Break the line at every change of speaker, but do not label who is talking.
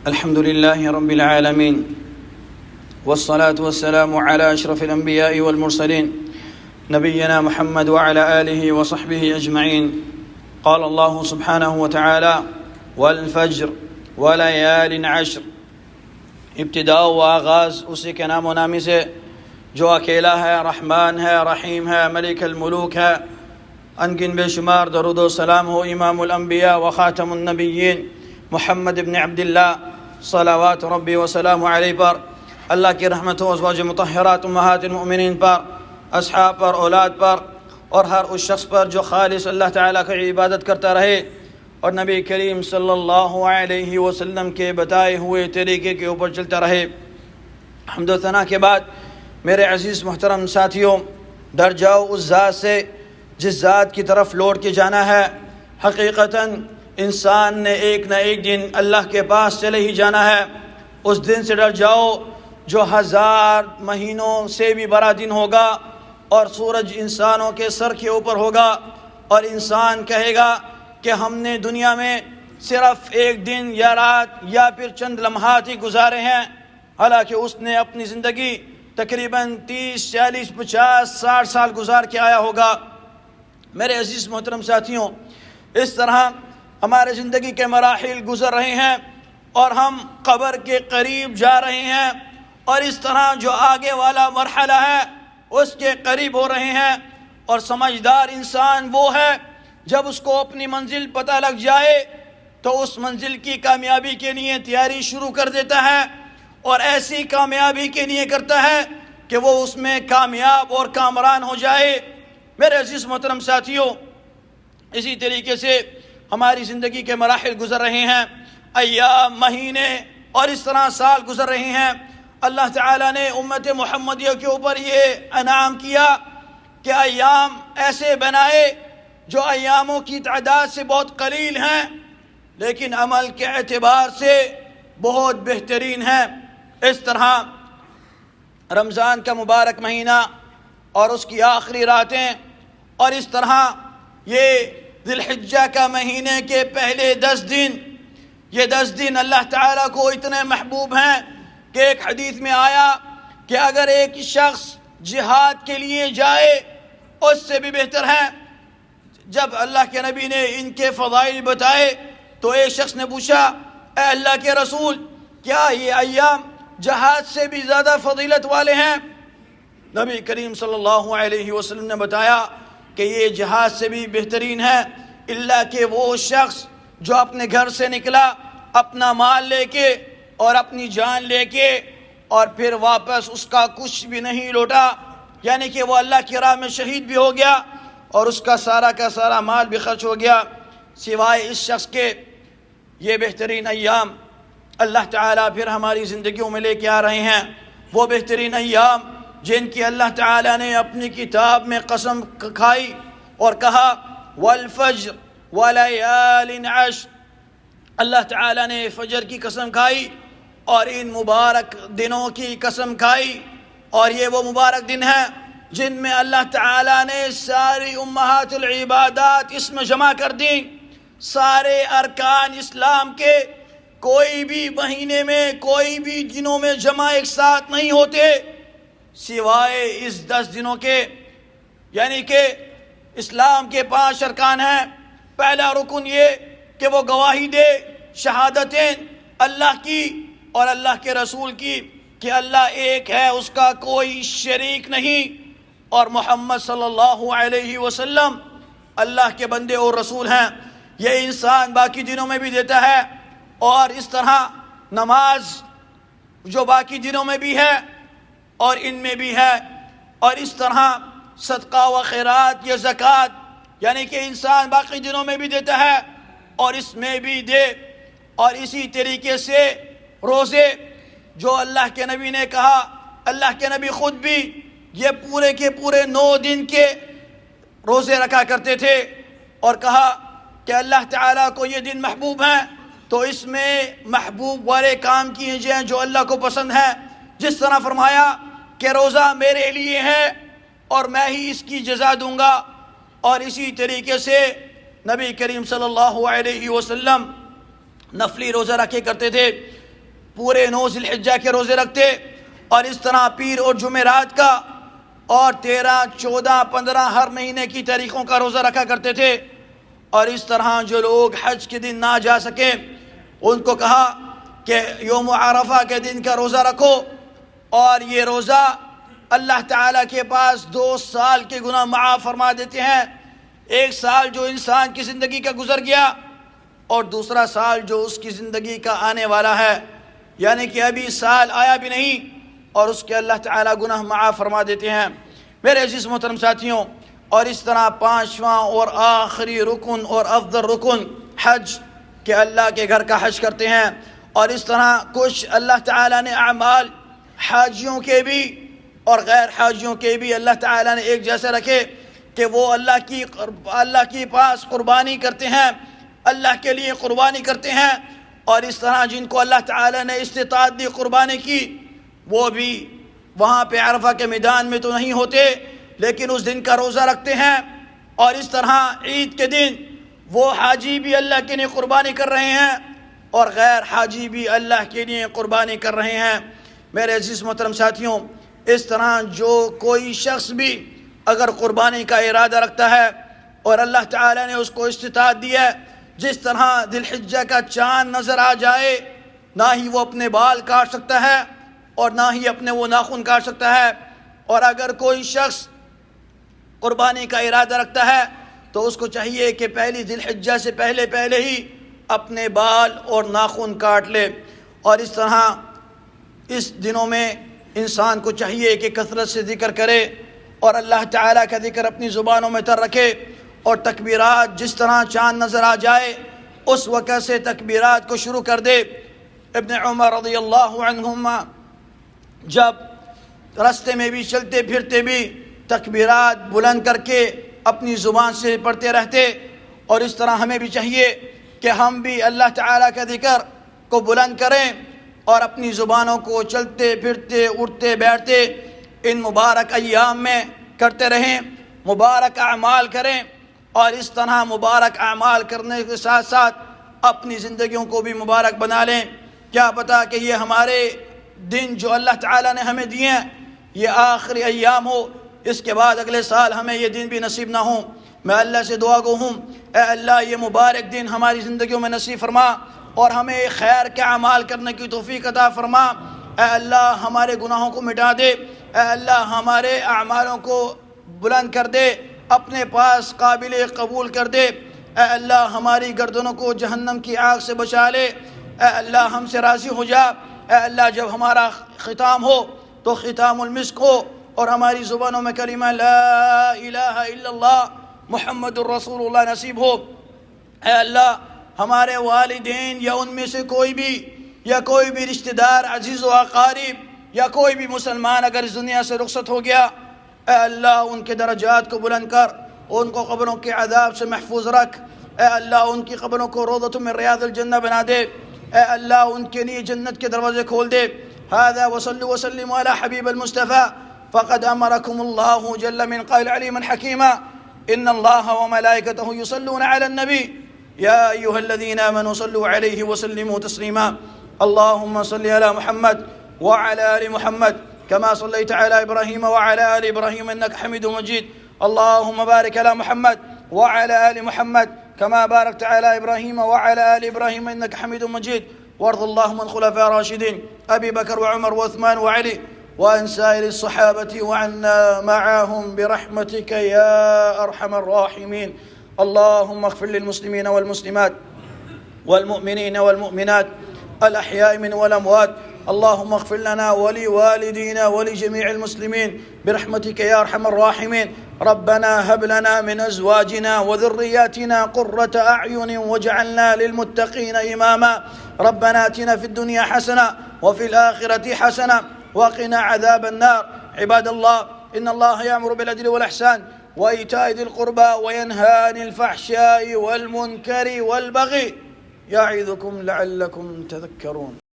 الحمد لله رب العالمين والصلاة والسلام على أشرف الأنبياء والمرسلين نبينا محمد وعلى آله وصحبه أجمعين. قال الله سبحانه وتعالى والفجر وليال عشر. ابتداء و آغاز اسی کے نام و نامی سے جو اکیلا ہے، رحمان ہے، رحیم ہے، ملک الملوک ہے. انگن بے شمار درود و سلام ہو امام الانبیاء و خاتم النبیین محمد ابن عبداللہ صلوات ربی و سلام علیہ پر، اللہ کی رحمت ہو ازواج مطہرات امہات المؤمنین پر، اصحاب پر، اولاد پر، اور ہر اس شخص پر جو خالص اللہ تعالیٰ کی عبادت کرتا رہے اور نبی کریم صلی اللہ علیہ وسلم کے بتائے ہوئے طریقے کے اوپر چلتا رہے. حمد و ثنا کے بعد میرے عزیز محترم ساتھیوں، ڈر جاؤ اس ذات سے جس ذات کی طرف لوٹ کے جانا ہے. حقیقتاً انسان نے ایک نہ ایک دن اللہ کے پاس چلے ہی جانا ہے. اس دن سے ڈر جاؤ جو 1000 مہینوں سے بھی بڑا دن ہوگا اور سورج انسانوں کے سر کے اوپر ہوگا، اور انسان کہے گا کہ ہم نے دنیا میں صرف ایک دن یا رات یا پھر چند لمحات ہی گزارے ہیں، حالانکہ اس نے اپنی زندگی تقریباً 30 40 50 60 سال گزار کے آیا ہوگا. میرے عزیز محترم ساتھیوں، اس طرح ہمارے زندگی کے مراحل گزر رہے ہیں اور ہم قبر کے قریب جا رہے ہیں، اور اس طرح جو آگے والا مرحلہ ہے اس کے قریب ہو رہے ہیں. اور سمجھدار انسان وہ ہے جب اس کو اپنی منزل پتہ لگ جائے تو اس منزل کی کامیابی کے لیے تیاری شروع کر دیتا ہے، اور ایسی کامیابی کے لیے کرتا ہے کہ وہ اس میں کامیاب اور کامران ہو جائے. میرے عزیز محترم ساتھیوں، اسی طریقے سے ہماری زندگی کے مراحل گزر رہے ہیں، ایام، مہینے اور اس طرح سال گزر رہے ہیں. اللہ تعالیٰ نے امت محمدیہ کے اوپر یہ انعام کیا کہ ایام ایسے بنائے جو ایاموں کی تعداد سے بہت قلیل ہیں لیکن عمل کے اعتبار سے بہت بہترین ہیں. اس طرح رمضان کا مبارک مہینہ اور اس کی آخری راتیں، اور اس طرح یہ ذی الحجہ کا مہینے کے پہلے 10 دن، یہ 10 دن اللہ تعالیٰ کو اتنے محبوب ہیں کہ ایک حدیث میں آیا کہ اگر ایک شخص جہاد کے لیے جائے اس سے بھی بہتر ہے. جب اللہ کے نبی نے ان کے فضائل بتائے تو ایک شخص نے پوچھا، اے اللہ کے رسول، کیا یہ ایام جہاد سے بھی زیادہ فضیلت والے ہیں؟ نبی کریم صلی اللہ علیہ وسلم نے بتایا کہ یہ جہاد سے بھی بہترین ہے، الا کہ وہ شخص جو اپنے گھر سے نکلا اپنا مال لے کے اور اپنی جان لے کے اور پھر واپس اس کا کچھ بھی نہیں لوٹا، یعنی کہ وہ اللہ کی راہ میں شہید بھی ہو گیا اور اس کا سارا مال بھی خرچ ہو گیا. سوائے اس شخص کے یہ بہترین ایام اللہ تعالیٰ پھر ہماری زندگیوں میں لے کے آ رہے ہیں. وہ بہترین ایام جن کی اللہ تعالیٰ نے اپنی کتاب میں قسم کھائی اور کہا والفجر ولیال عشر. اللہ تعالیٰ نے فجر کی قسم کھائی اور ان مبارک دنوں کی قسم کھائی، اور یہ وہ مبارک دن ہیں جن میں اللہ تعالیٰ نے ساری امہات العبادات اس میں جمع کر دیں. سارے ارکان اسلام کے کوئی بھی مہینے میں، کوئی بھی دنوں میں جمع ایک ساتھ نہیں ہوتے سوائے اس 10 دنوں کے. یعنی کہ اسلام کے 5 ارکان ہیں. پہلا رکن یہ کہ وہ گواہی دے شہادتیں اللہ کی اور اللہ کے رسول کی کہ اللہ ایک ہے، اس کا کوئی شریک نہیں، اور محمد صلی اللہ علیہ وسلم اللہ کے بندے اور رسول ہیں. یہ انسان باقی دنوں میں بھی دیتا ہے، اور اس طرح نماز جو باقی دنوں میں بھی ہے اور ان میں بھی ہے، اور اس طرح صدقہ و خیرات یا زکوٰۃ، یعنی کہ انسان باقی دنوں میں بھی دیتا ہے اور اس میں بھی دے. اور اسی طریقے سے روزے جو اللہ کے نبی نے کہا، اللہ کے نبی خود بھی یہ پورے کے پورے 9 دن کے روزے رکھا کرتے تھے، اور کہا کہ اللہ تعالیٰ کو یہ دن محبوب ہیں تو اس میں محبوب والے کام کیے جائیں جو اللہ کو پسند ہیں. جس طرح فرمایا کہ روزہ میرے لیے ہے اور میں ہی اس کی جزا دوں گا، اور اسی طریقے سے نبی کریم صلی اللہ علیہ وسلم نفلی روزہ رکھے کرتے تھے. پورے 9 ذی الحجہ کے روزے رکھتے، اور اس طرح پیر اور جمعرات کا، اور 13، 14، 15 ہر مہینے کی تاریخوں کا روزہ رکھا کرتے تھے۔ اور اس طرح جو لوگ حج کے دن نہ جا سکیں ان کو کہا کہ یوم عرفہ کے دن کا روزہ رکھو، اور یہ روزہ اللہ تعالیٰ کے پاس 2 سال کے گناہ معاف فرما دیتے ہیں۔ 1 سال جو انسان کی زندگی کا گزر گیا، اور دوسرا سال جو اس کی زندگی کا آنے والا ہے، یعنی کہ ابھی سال آیا بھی نہیں اور اس کے اللہ تعالیٰ گناہ معاف فرما دیتے ہیں۔ میرے عزیز محترم ساتھیوں، اور اس طرح 5واں اور آخری رکن اور افضل رکن حج کہ اللہ کے گھر کا حج کرتے ہیں۔ اور اس طرح کچھ اللہ تعالیٰ نے اعمال حاجیوں کے بھی اور غیر حاجیوں کے بھی اللہ تعالیٰ نے ایک جیسے رکھے کہ وہ اللہ کی پاس قربانی کرتے ہیں، اللہ کے لیے قربانی کرتے ہیں۔ اور اس طرح جن کو اللہ تعالیٰ نے استطاعت دی قربانی کی، وہ بھی وہاں پہ عرفہ کے میدان میں تو نہیں ہوتے لیکن اس دن کا روزہ رکھتے ہیں۔ اور اس طرح عید کے دن وہ حاجی بھی اللہ کے لیے قربانی کر رہے ہیں اور غیر حاجی بھی اللہ کے لیے قربانی کر رہے ہیں۔ میرے عزیز محترم ساتھیوں، اس طرح جو کوئی شخص بھی اگر قربانی کا ارادہ رکھتا ہے اور اللہ تعالیٰ نے اس کو استطاعت دی ہے، جس طرح ذی الحجہ کا چاند نظر آ جائے، نہ ہی وہ اپنے بال کاٹ سکتا ہے اور نہ ہی اپنے وہ ناخن کاٹ سکتا ہے۔ اور اگر کوئی شخص قربانی کا ارادہ رکھتا ہے تو اس کو چاہیے کہ پہلی ذی الحجہ سے پہلے ہی اپنے بال اور ناخن کاٹ لے۔ اور اس طرح اس دنوں میں انسان کو چاہیے کہ کثرت سے ذکر کرے اور اللہ تعالیٰ کا ذکر اپنی زبانوں میں تر رکھے، اور تکبیرات جس طرح چاند نظر آ جائے اس وقت سے تکبیرات کو شروع کر دے۔ ابن عمر رضی اللہ عنہما جب راستے میں بھی چلتے پھرتے بھی تکبیرات بلند کر کے اپنی زبان سے پڑھتے رہتے، اور اس طرح ہمیں بھی چاہیے کہ ہم بھی اللہ تعالیٰ کا ذکر کو بلند کریں اور اپنی زبانوں کو چلتے پھرتے اٹھتے بیٹھتے ان مبارک ایام میں کرتے رہیں، مبارک اعمال کریں، اور اس طرح مبارک اعمال کرنے کے ساتھ ساتھ اپنی زندگیوں کو بھی مبارک بنا لیں۔ کیا پتہ کہ یہ ہمارے دن جو اللہ تعالیٰ نے ہمیں دیے ہیں یہ آخری ایام ہو، اس کے بعد اگلے سال ہمیں یہ دن بھی نصیب نہ ہوں۔ میں اللہ سے دعا گو ہوں، اے اللہ یہ مبارک دن ہماری زندگیوں میں نصیب فرما اور ہمیں خیر کے اعمال کرنے کی توفیق عطا فرما۔ اے اللہ ہمارے گناہوں کو مٹا دے، اے اللہ ہمارے اعمالوں کو بلند کر دے، اپنے پاس قابل قبول کر دے۔ اے اللہ ہماری گردنوں کو جہنم کی آگ سے بچا لے۔ اے اللہ ہم سے راضی ہو جا۔ اے اللہ جب ہمارا ختام ہو تو ختام المسک ہو اور ہماری زبانوں میں کلمہ لا الہ الا اللہ محمد الرسول اللہ نصیب ہو۔ اے اللہ ہمارے والدین یا ان میں سے کوئی بھی رشتہ دار عزیز و اقارب یا کوئی بھی مسلمان اگر اس دنیا سے رخصت ہو گیا، اے اللہ ان کے درجات کو بلند کر، ان کو قبروں کے عذاب سے محفوظ رکھ۔ اے اللہ ان کی قبروں کو روضۃ من ریاض الجنہ بنا دے۔ اے اللہ ان کے لیے جنت کے دروازے کھول دے۔ هذا وصلوا وسلموا على حبيب المصطفى فقد أمركم الله جل من قائل عليما حكيما إن الله وملائكته يصلون على النبي يا أيها الذين آمنوا صلوا عليه وسلموا تسليما اللهم صل على محمد وعلى آل محمد كما صليت على إبراهيم وعلى آل إبراهيم إنك حميد مجيد اللهم بارك على محمد وعلى آل محمد كما باركت على إبراهيم وعلى آل إبراهيم إنك حميد مجيد وارض اللهم عن خلفاء الراشدين أبي بكر وعمر وعثمان وعلي وعن سائر الصحابة وعنا معهم برحمتك يا أرحم الراحمين اللهم اغفر للمسلمين والمسلمات والمؤمنين والمؤمنات الأحياء من والأموات اللهم اغفر لنا ولوالدينا ولجميع المسلمين برحمتك يا أرحم الراحمين ربنا هب لنا من أزواجنا وذرياتنا قرة أعين واجعلنا للمتقين إماما ربنا آتنا في الدنيا حسنة وفي الآخرة حسنة وقنا عذاب النار عباد الله إن الله يأمر بالعدل والإحسان وإيتاء ذي القربى وينهى عن الفحشاء والمنكر والبغي يعظكم لعلكم تذكرون